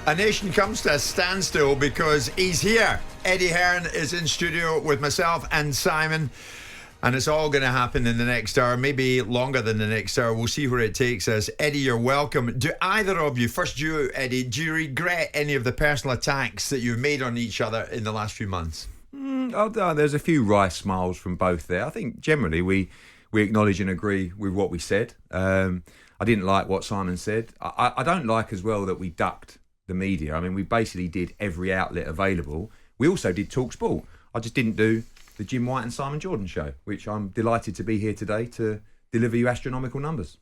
A nation comes to a standstill because he's here. Eddie Hearn is in studio with myself and Simon, and it's all going to happen in the next hour, maybe longer than the next hour. We'll see where it takes us. Eddie, you're welcome. Do either of you, first you, Eddie, do you regret any of the personal attacks that you've made on each other in the last few months? There's a few wry smiles from both there. I think generally we acknowledge and agree with what we said. I didn't like what Simon said. I don't like as well that we ducked the media. I mean, we basically did every outlet available. We also did talkSPORT. I just didn't do the Jim White and Simon Jordan show, which I'm delighted to be here today to deliver you astronomical numbers.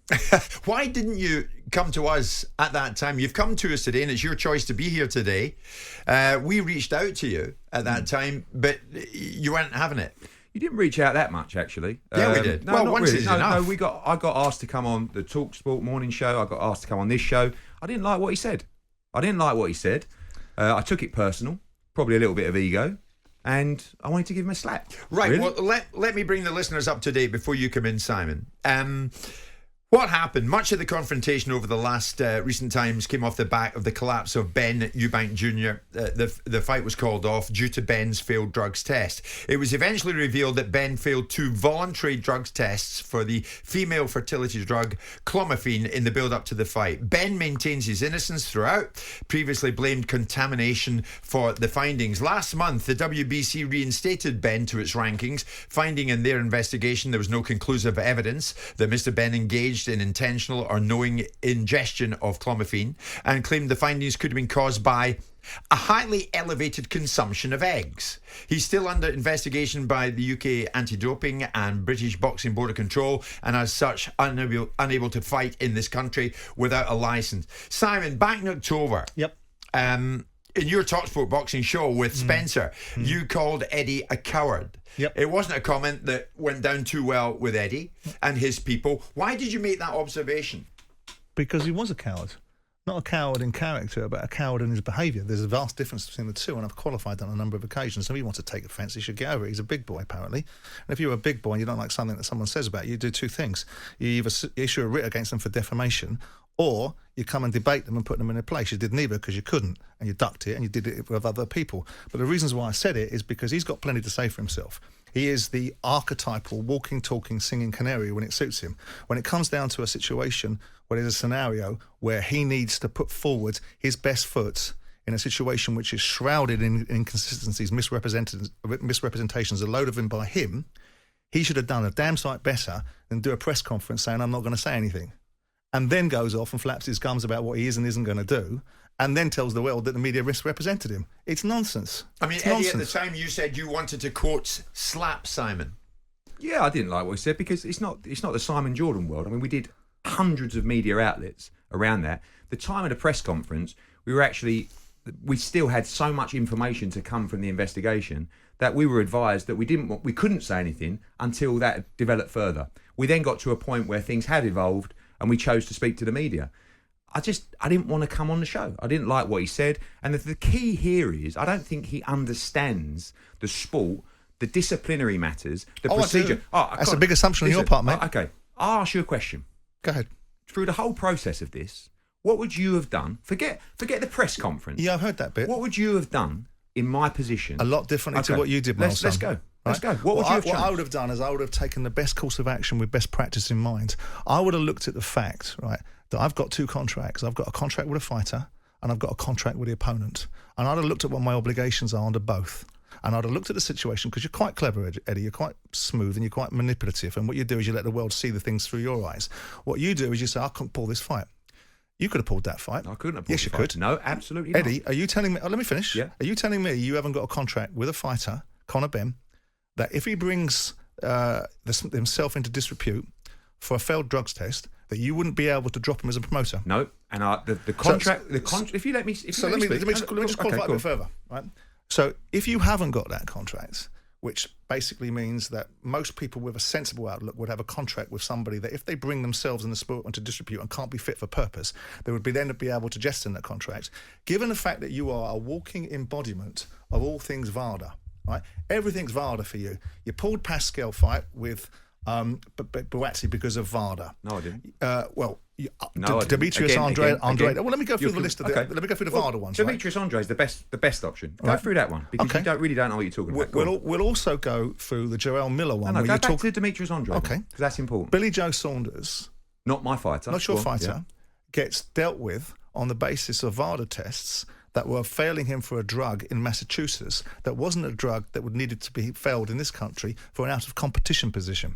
Why didn't you come to us at that time? You've come to us today and it's your choice to be here today. We reached out to you at that time, but you weren't having it. You didn't reach out that much, actually. Yeah, we did. No, well, not once really. is enough. No, I got asked to come on the talkSPORT morning show. I got asked to come on this show. I didn't like what he said. I took it personal, probably a little bit of ego, and I wanted to give him a slap. Right, really? Well, let me bring the listeners up to date before you come in, Simon. What happened? Much of the confrontation over the last recent times came off the back of the collapse of Ben Eubank Jr. The fight was called off due to Ben's failed drugs test. It was eventually revealed that Ben failed 2 voluntary drugs tests for the female fertility drug clomiphene in the build-up to the fight. Ben maintains his innocence throughout, previously blamed contamination for the findings. Last month, the WBC reinstated Ben to its rankings, finding in their investigation there was no conclusive evidence that Mr. Ben engaged in intentional or knowing ingestion of clomiphene, and claimed the findings could have been caused by a highly elevated consumption of eggs. He's still under investigation by the UK Anti-Doping and British Boxing Board of Control, and as such unable to fight in this country without a licence. Simon, back in October, in your talkSPORT boxing show with Spencer, you called Eddie a coward. Yep. It wasn't a comment that went down too well with Eddie and his people. Why did you make that observation? Because he was a coward. Not a coward in character, but a coward in his behaviour. There's a vast difference between the two, and I've qualified on a number of occasions. So if he wants to take offence, he should get over it. He's a big boy, apparently. And if you're a big boy and you don't like something that someone says about you, you do 2 things. You either issue a writ against them for defamation, or you come and debate them and put them in a place. You did neither because you couldn't, and you ducked it, and you did it with other people. But the reasons why I said it is because he's got plenty to say for himself. He is the archetypal walking, talking, singing canary when it suits him. When it comes down to a situation where there's a scenario where he needs to put forward his best foot in a situation which is shrouded in inconsistencies, misrepresentations, a load of them by him, he should have done a damn sight better than do a press conference saying, I'm not going to say anything. And then goes off and flaps his gums about what he is and isn't going to do, and then tells the world that the media misrepresented him. It's nonsense. I mean, it's Eddie, nonsense. at the time you said you wanted to, quote, slap Simon. Yeah, I didn't like what he said because it's not the Simon Jordan world. I mean, we did hundreds of media outlets around that. The time of the press conference, we still had so much information to come from the investigation that we were advised that we couldn't say anything until that developed further. We then got to a point where things had evolved and we chose to speak to the media. I didn't want to come on the show. I didn't like what he said. And the key here is I don't think he understands the sport, the disciplinary matters, the procedure. That's a big assumption on your part, mate. Okay, I'll ask you a question. Go ahead. Through the whole process of this, what would you have done? Forget the press conference. Yeah, I've heard that bit. What would you have done in my position? A lot differently to what you did, Let's go. Let's go. What would you have changed? What I would have done is I would have taken the best course of action with best practice in mind. I would have looked at the fact, right, that I've got 2 contracts. I've got a contract with a fighter and I've got a contract with the opponent. And I'd have looked at what my obligations are under both. And I'd have looked at the situation, because you're quite clever, Eddie, you're quite smooth and you're quite manipulative. And what you do is you let the world see the things through your eyes. What you do is you say, I couldn't pull this fight. You could have pulled that fight. I couldn't have pulled Yes, you could. No, absolutely not. Eddie, are you telling me... Oh, let me finish. Yeah. Are you telling me you haven't got a contract with a fighter, Conor Benn, that if he brings himself into disrepute for a failed drugs test, that you wouldn't be able to drop him as a promoter? No. And the contract... if you let me... Let me just qualify a bit further. Right? So if you haven't got that contract, which basically means that most people with a sensible outlook would have a contract with somebody that if they bring themselves in the sport into disrepute and can't be fit for purpose, they would then be able to jettison that contract. Given the fact that you are a walking embodiment of all things VADA, right? Everything's VADA for you. You pulled Pascal fight with but actually because of VADA. No, I didn't. Well, No, I didn't. Demetrius Again. Well, let me go through the list of the. Let me go through the VADA ones. Demetrius Andre is the best option. Go through that one because you really don't know what you're talking about. We'll also go through the Joel Miller one. No, go back to Demetrius Andre. Okay, because that's important. Billy Joe Saunders, not my fighter. not your fighter, gets dealt with on the basis of VADA tests that were failing him for a drug in Massachusetts that wasn't a drug that would needed to be failed in this country for an out of competition position.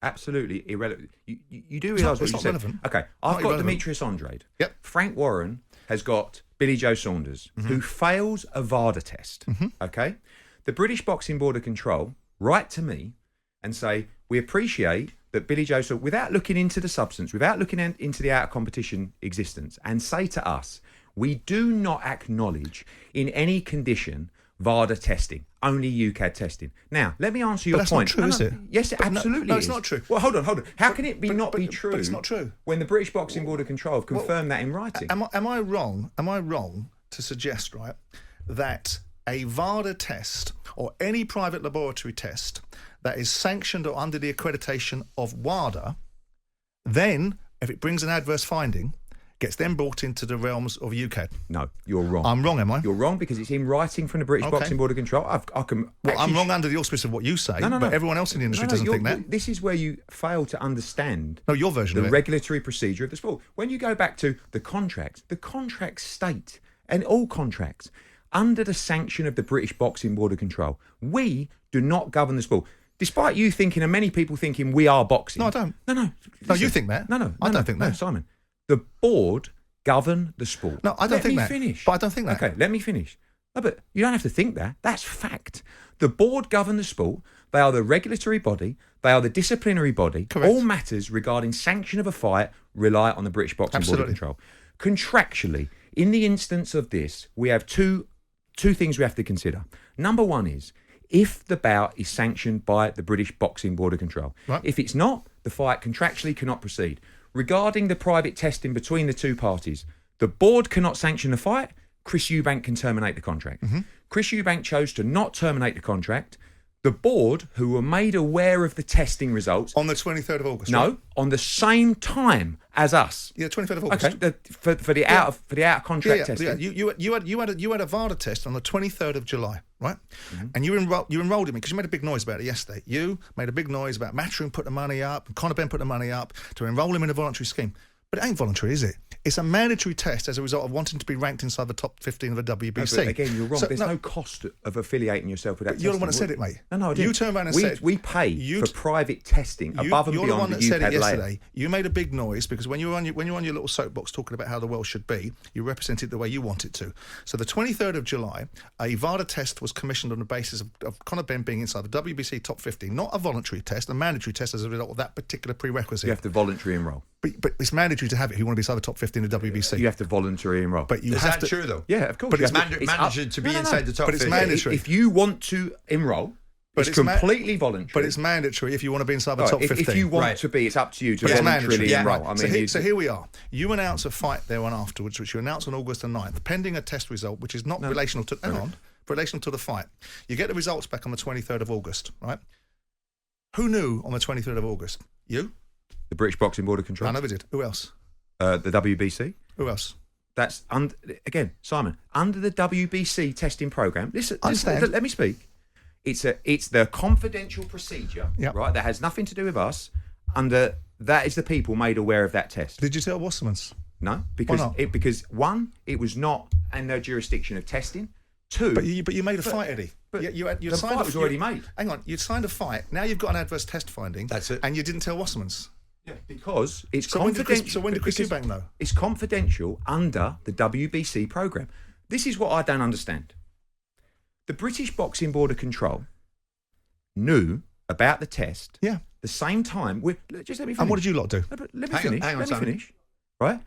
Absolutely irrelevant. You do realise what you said. Relevant. Okay, I've got Demetrius Andrade. Yep. Frank Warren has got Billy Joe Saunders, who fails a VADA test. Okay, the British Boxing Board of Control write to me and say we appreciate that Billy Joe, without looking into the substance, without looking into the out of competition existence, and say to us, we do not acknowledge in any condition VADA testing, only UCAD testing. Now, let me answer your point. That's not true, is it? Yes, it absolutely is. No, it's not true. Well, hold on. How can it not be true? But it's not true. When the British Boxing Board of Control have confirmed that in writing. Am I wrong? Am I wrong to suggest, right, that a VADA test or any private laboratory test that is sanctioned or under the accreditation of WADA, then, if it brings an adverse finding, gets then brought into the realms of UCAD? No, you're wrong. I'm wrong, am I? You're wrong because it's in writing from the British Boxing Board of Control. I'm wrong under the auspice of what you say, but everyone else in the industry doesn't think that. This is where you fail to understand your version of the it. regulatory procedure of the sport. When you go back to the contracts state, and all contracts, under the sanction of the British Boxing Board of Control, we do not govern the sport. Despite you thinking, and many people thinking, we are boxing. No, I don't. No. No, you think that. No, I don't think that. No, Simon. The board govern the sport. No, I don't think that. Let me finish. But I don't think that. Okay, let me finish. No, but you don't have to think that. That's fact. The board govern the sport. They are the regulatory body. They are the disciplinary body. Correct. All matters regarding sanction of a fight rely on the British Boxing Board of Control. Contractually, in the instance of this, we have two things we have to consider. Number one is, if the bout is sanctioned by the British Boxing Board of Control. Right. If it's not, the fight contractually cannot proceed. Regarding the private testing between the two parties, the board cannot sanction the fight. Chris Eubank can terminate the contract. Chris Eubank chose to not terminate the contract. The board, who were made aware of the testing results... On the 23rd of August, No, right? on the same time as us. Yeah, 23rd of August. Okay, for the out of contract testing. Yeah. You had a VADA test on the 23rd of July, right? And you enrolled in me because you made a big noise about it yesterday. You made a big noise about Matchroom put the money up, and Conor Benn put the money up to enrol him in a voluntary scheme. But it ain't voluntary, is it? It's a mandatory test as a result of wanting to be ranked inside the top 15 of the WBC. No, but again, you're wrong. There's no cost of affiliating yourself with that testing. You're the one that said it, mate. No, I didn't. You turned around and said... We pay for private testing above and beyond the UCAD layer. You're the one that said it yesterday. You made a big noise because when you were on your little soapbox talking about how the world should be, you represented it the way you want it to. So the 23rd of July, a VADA test was commissioned on the basis of Conor Benn being inside the WBC top 15, not a voluntary test, a mandatory test as a result of that particular prerequisite. You have to voluntarily enrol. But it's mandatory to have it if you want to be inside the top 15 of the WBC. You have to voluntarily enrol. But you Is have that to, true, though? Yeah, of course. But it's mandatory to be inside the top 15. But it's mandatory. If you want to enrol, it's completely voluntary. But it's mandatory if you want to be inside the top 15. If you want to be, it's up to you to voluntarily enrol. I mean, so here we are. You announce a fight there on afterwards, which you announce on August the 9th, pending a test result, which is not relational to... Hang on. Relational to the fight. You get the results back on the 23rd of August, right? Who knew on the 23rd of August? You? The British Boxing Board of Control. I never did. Who else? The WBC. Who else? That's again, Simon, under the WBC testing program. Listen, let me speak. It's the confidential procedure, right? That has nothing to do with us. Under that is the people made aware of that test. Did you tell Wasserman's? No, because one, it was not in their jurisdiction of testing. Two, but you made a fight, Eddie. But the fight was already made. Hang on, you'd signed a fight. Now you've got an adverse test finding. That's it. And you didn't tell Wasserman's. Yeah, because it's confidential. confidential. So when did Chris Eubank know? It's confidential under the WBC program. This is what I don't understand. The British Boxing Board of Control knew about the test. Yeah. The same time. Just let me finish. And what did you lot do? No, but let me finish. Let me finish. Right?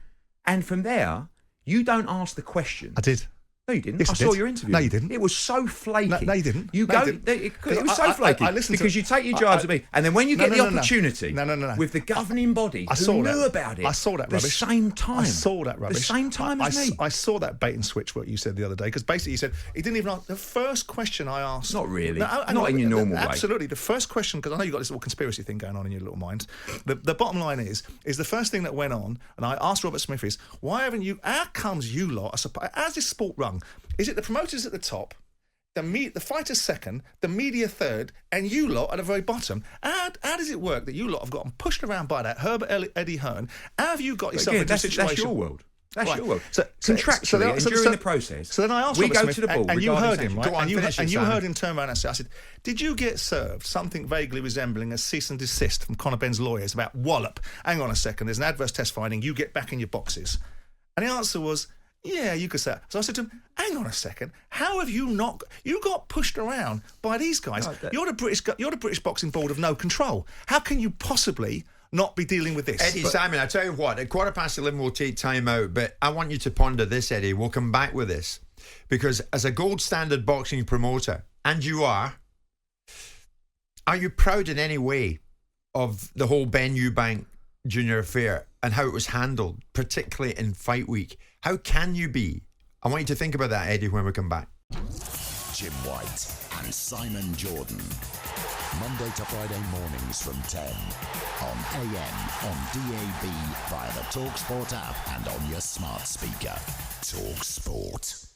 And from there, you don't ask the question. I did. No, you didn't. Yes, I I saw did. your interview. No, you didn't. It was so flaky. No, you didn't. You No, go. you didn't. It was so flaky I listened to- because you take your jibes at me, and then when you No, get no, the no, no. opportunity, No. with the governing body I who saw knew that. about it, I saw that the rubbish. same time. I saw that rubbish. The same time as me. I saw that bait and switch what you said the other day, because basically you said he didn't even ask the first question I asked. Not really. No, Not in your normal way. Absolutely. The first question, because I know you've got this little conspiracy thing going on in your little mind. The bottom line is the first thing that went on, and I asked Robert Smith is, why haven't you? How comes you lot? How's this sport run? Is it the promoters at the top? The fighters second, the media third, and you lot at the very bottom. How does it work that you lot have gotten pushed around by that Herbert Eddie Hearn? How have you got yourself into a situation? That's your world. That's Right. your world. So Contractually, and during the process, so then I asked we Robert go Smith, to the ball, and you heard him, right? Go on, finish it, and you Simon. heard him turn around and say, I said, did you get served something vaguely resembling a cease and desist from Conor Benn's lawyers about wallop? Hang on a second, there's an adverse test finding, you get back in your boxes. And the answer was, yeah, you could say that. So I said to him, hang on a second, how have you not... You got pushed around by these guys. You're the British Boxing Board of no control. How can you possibly not be dealing with this? Eddie, Simon, I tell you what, at 11:15 we'll take time out, but I want you to ponder this, Eddie. We'll come back with this. Because as a gold standard boxing promoter, and you are you proud in any way of the whole Ben Eubank Jr. affair and how it was handled, particularly in fight week? How can you be? I want you to think about that, Eddie, when we come back. Jim White and Simon Jordan. Monday to Friday mornings from 10 on AM, on DAB, via the talkSPORT app and on your smart speaker. talkSPORT.